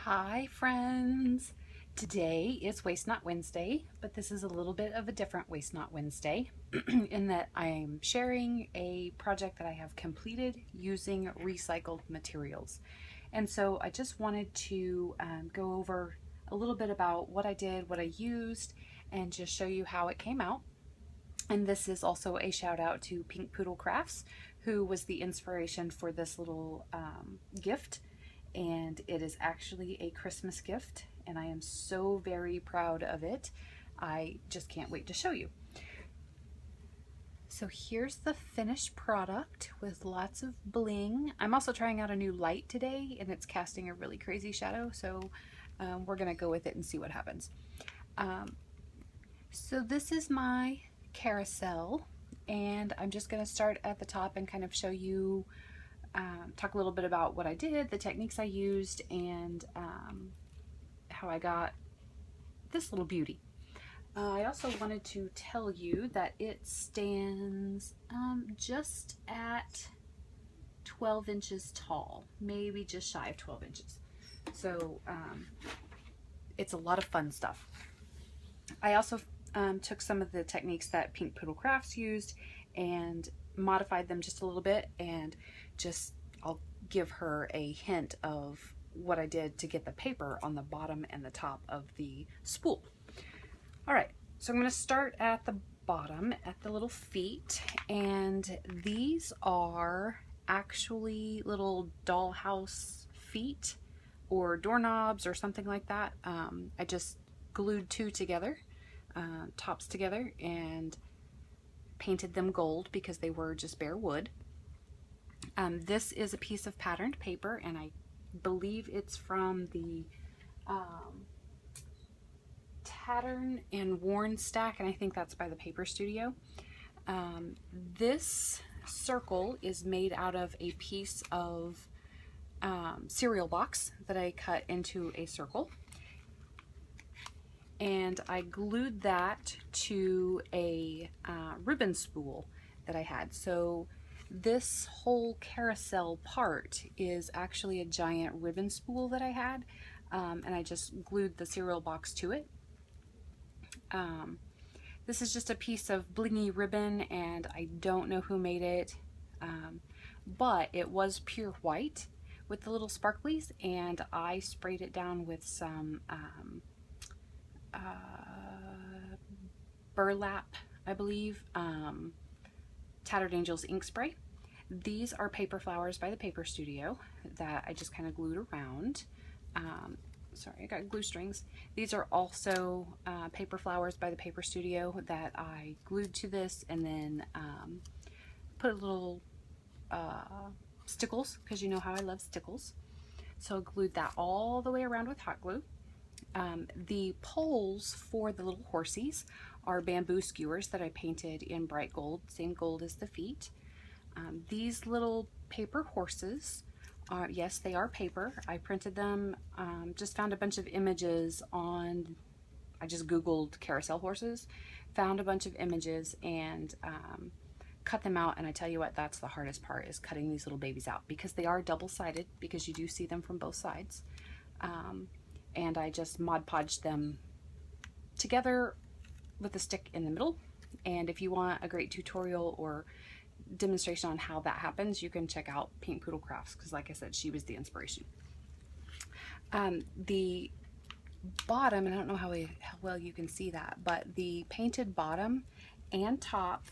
Hi friends! Today is Waste Not Wednesday, but this is a little bit of a different Waste Not Wednesday in that I am sharing a project that I have completed using recycled materials. And so I just wanted to go over a little bit about what I did, what I used, and just show you how it came out. And this is also a shout out to Pink Poodle Crafts, who was the inspiration for this little gift. And it is actually a Christmas gift, and I am so very proud of it. I just can't wait to show you. So here's the finished product with lots of bling. I'm also trying out a new light today, and it's casting a really crazy shadow, so we're gonna go with it and see what happens. So this is my carousel, and I'm just gonna start at the top and kind of show you talk a little bit about what I did, the techniques I used, and how I got this little beauty. I also wanted to tell you that it stands just at 12 inches tall, maybe just shy of 12 inches. So it's a lot of fun stuff. I also took some of the techniques that Pink Poodle Crafts used and modified them just a little bit, and I'll give her a hint of what I did to get the paper on the bottom and the top of the spool. All right, so I'm going to start at the bottom at the little feet, and these are actually little dollhouse feet or doorknobs or something like that. I just glued two together, tops together, and painted them gold because they were just bare wood. This is a piece of patterned paper, and I believe it's from the Tattered and Worn stack, and I think that's by the Paper Studio. This circle is made out of a piece of cereal box that I cut into a circle, and I glued that to a ribbon spool that I had. So this whole carousel part is actually a giant ribbon spool that I had, and I just glued the cereal box to it. This is just a piece of blingy ribbon, and I don't know who made it, but it was pure white with the little sparklies, and I sprayed it down with some burlap, I believe, Tattered Angels ink spray. These are paper flowers by the Paper Studio that I just kind of glued around. Sorry, I got glue strings. These are also paper flowers by the Paper Studio that I glued to this, and then put a little stickles, because you know how I love stickles. So I glued that all the way around with hot glue. The poles for the little horsies are bamboo skewers that I painted in bright gold, same gold as the feet. These little paper horses, yes, they are paper. I printed them, just found a bunch of images on, I just Googled carousel horses, found a bunch of images, and cut them out. And I tell you what, that's the hardest part, is cutting these little babies out, because they are double-sided, because you do see them from both sides. And I just Mod Podged them together with a stick in the middle. And if you want a great tutorial or demonstration on how that happens, you can check out Pink Poodle Crafts, because like I said, she was the inspiration. The bottom, and I don't know how well you can see that, but the painted bottom and top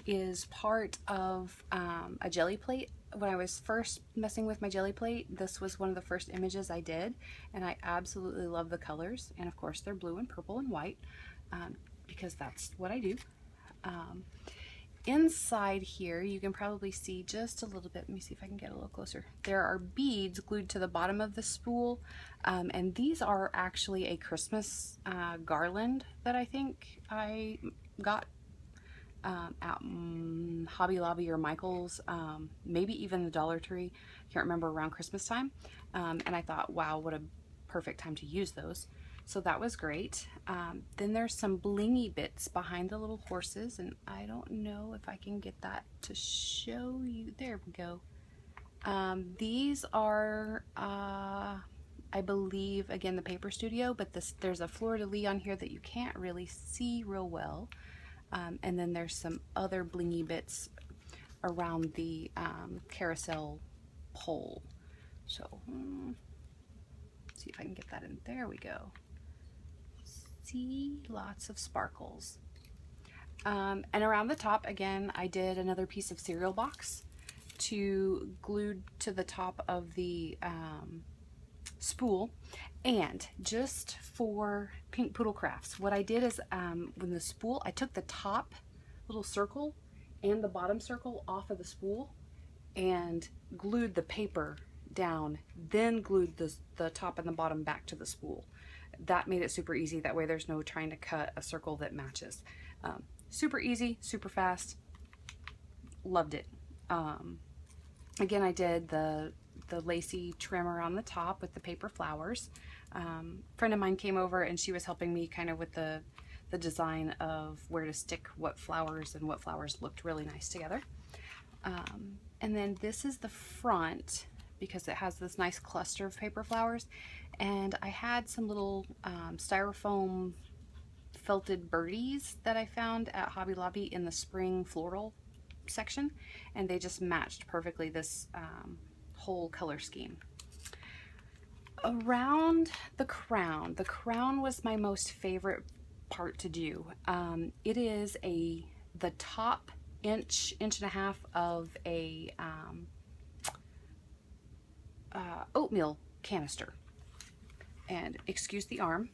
is part of a jelly plate. When I was first messing with my jelly plate, this was one of the first images I did, and I absolutely love the colors, and of course they're blue and purple and white, because that's what I do. Inside here, you can probably see just a little bit. Let me see if I can get a little closer. There are beads glued to the bottom of the spool, and these are actually a Christmas garland that I think I got at Hobby Lobby or Michael's, maybe even the Dollar Tree. Can't remember, around Christmas time. And I thought, wow, what a perfect time to use those. So that was great. Then there's some blingy bits behind the little horses, and I don't know if I can get that to show you. There we go. These are I believe, again, the Paper Studio, but there's a fleur-de-lis on here that you can't really see real well. And then there's some other blingy bits around the carousel pole. So, see if I can get that in. There we go. See, lots of sparkles. And around the top, again, I did another piece of cereal box glued to the top of the spool. And just for Pink Poodle Crafts, what I did is when the spool, I took the top little circle and the bottom circle off of the spool and glued the paper down, then glued the top and the bottom back to the spool. That made it super easy. That way there's no trying to cut a circle that matches. Super easy, super fast. Loved it. Again, I did the lacy trimmer on the top with the paper flowers. Friend of mine came over and she was helping me kind of with the design of where to stick what flowers, and what flowers looked really nice together. And then this is the front, because it has this nice cluster of paper flowers, and I had some little styrofoam felted birdies that I found at Hobby Lobby in the spring floral section, and they just matched perfectly this whole color scheme. Around the crown was my most favorite part to do. It is the top inch and a half of a oatmeal canister, and excuse the arm.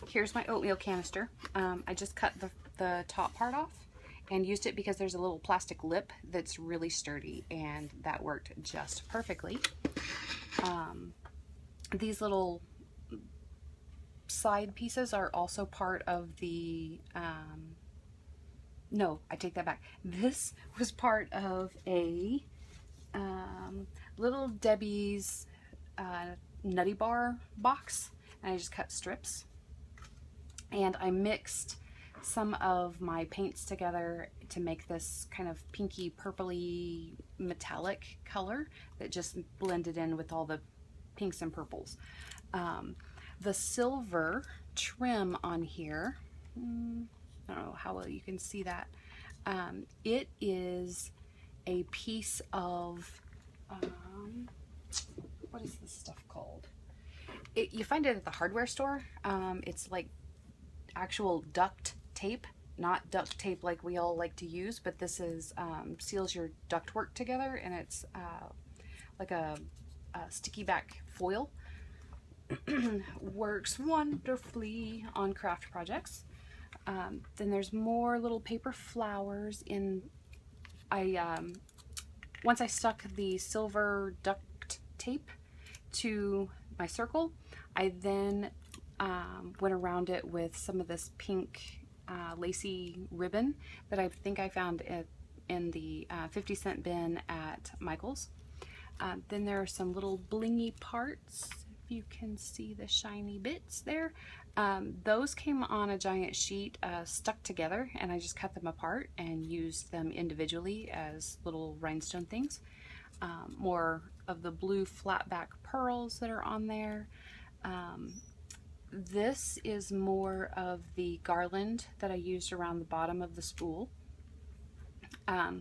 Here's my oatmeal canister. I just cut the top part off and used it because there's a little plastic lip that's really sturdy, and that worked just perfectly. These little side pieces are also part of the, no, I take that back. This was part of a Little Debbie's Nutty Bar box, and I just cut strips. And I mixed some of my paints together to make this kind of pinky purpley metallic color that just blended in with all the pinks and purples. The silver trim on here, I don't know how well you can see that. It is a piece of, what is this stuff called? You find it at the hardware store. It's like actual duct tape, not duct tape like we all like to use, but this is seals your ductwork together, and it's like a sticky back foil. Works wonderfully on craft projects. Then there's more little paper flowers in. Once I stuck the silver duct tape to my circle, I then went around it with some of this pink lacy ribbon that I think I found in the 50-cent bin at Michael's. Then there are some little blingy parts, if you can see the shiny bits there. Those came on a giant sheet stuck together, and I just cut them apart and used them individually as little rhinestone things. More of the blue flat back pearls that are on there. This is more of the garland that I used around the bottom of the spool.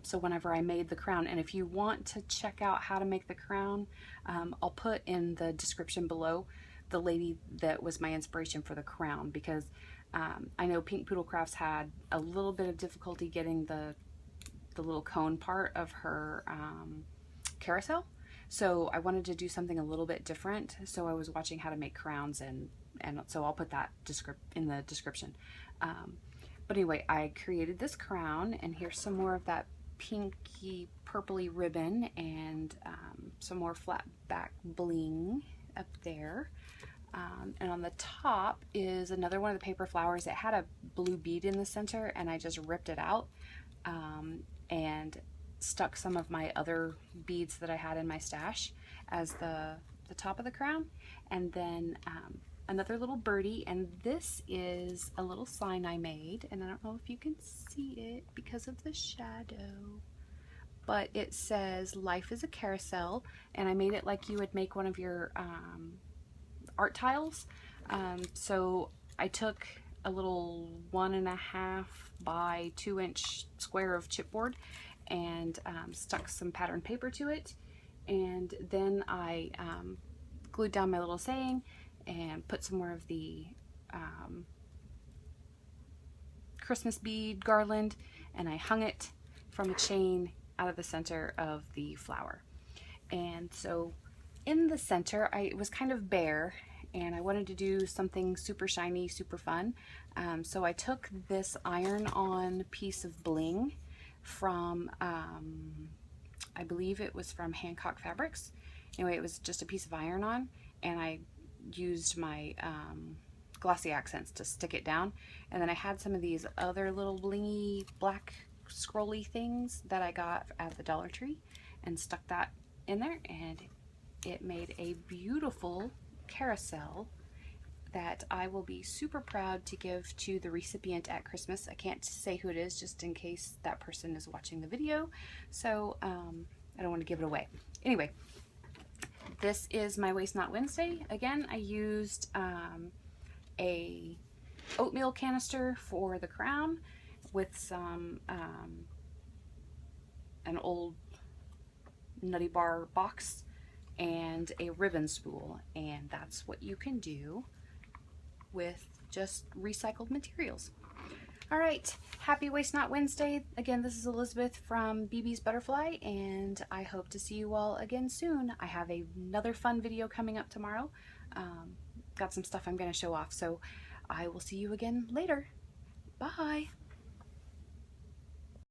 So whenever I made the crown, and if you want to check out how to make the crown, I'll put in the description below the lady that was my inspiration for the crown, because I know Pink Poodle Crafts had a little bit of difficulty getting the little cone part of her carousel. So I wanted to do something a little bit different. So I was watching how to make crowns, and so I'll put that in the description. But anyway, I created this crown, and here's some more of that pinky purpley ribbon, and some more flat back bling up there. And on the top is another one of the paper flowers. It had a blue bead in the center, and I just ripped it out and stuck some of my other beads that I had in my stash as the top of the crown. And then another little birdie, and this is a little sign I made, and I don't know if you can see it because of the shadow. but it says life is a carousel, and I made it like you would make one of your art tiles. So I took a little 1.5 by 2 inch square of chipboard and stuck some pattern paper to it, and then I glued down my little saying and put some more of the Christmas bead garland, and I hung it from a chain out of the center of the flower. And so in the center, it was kind of bare, and I wanted to do something super shiny, super fun. So I took this iron-on piece of bling from, I believe it was from Hancock Fabrics. Anyway, it was just a piece of iron-on, and I used my glossy accents to stick it down. And then I had some of these other little blingy black scrolly things that I got at the Dollar Tree and stuck that in there, and it made a beautiful carousel that I will be super proud to give to the recipient at Christmas. I can't say who it is just in case that person is watching the video, so I don't want to give it away. Anyway, this is my Waste Not Wednesday. Again, I used a oatmeal canister for the crown with some an old Nutty Bar box and a ribbon spool, and that's what you can do with just recycled materials. All right, happy Waste Not Wednesday. Again, this is Elizabeth from BBsButterfly, and I hope to see you all again soon. I have another fun video coming up tomorrow. Got some stuff I'm going to show off, so I will see you again later. Bye.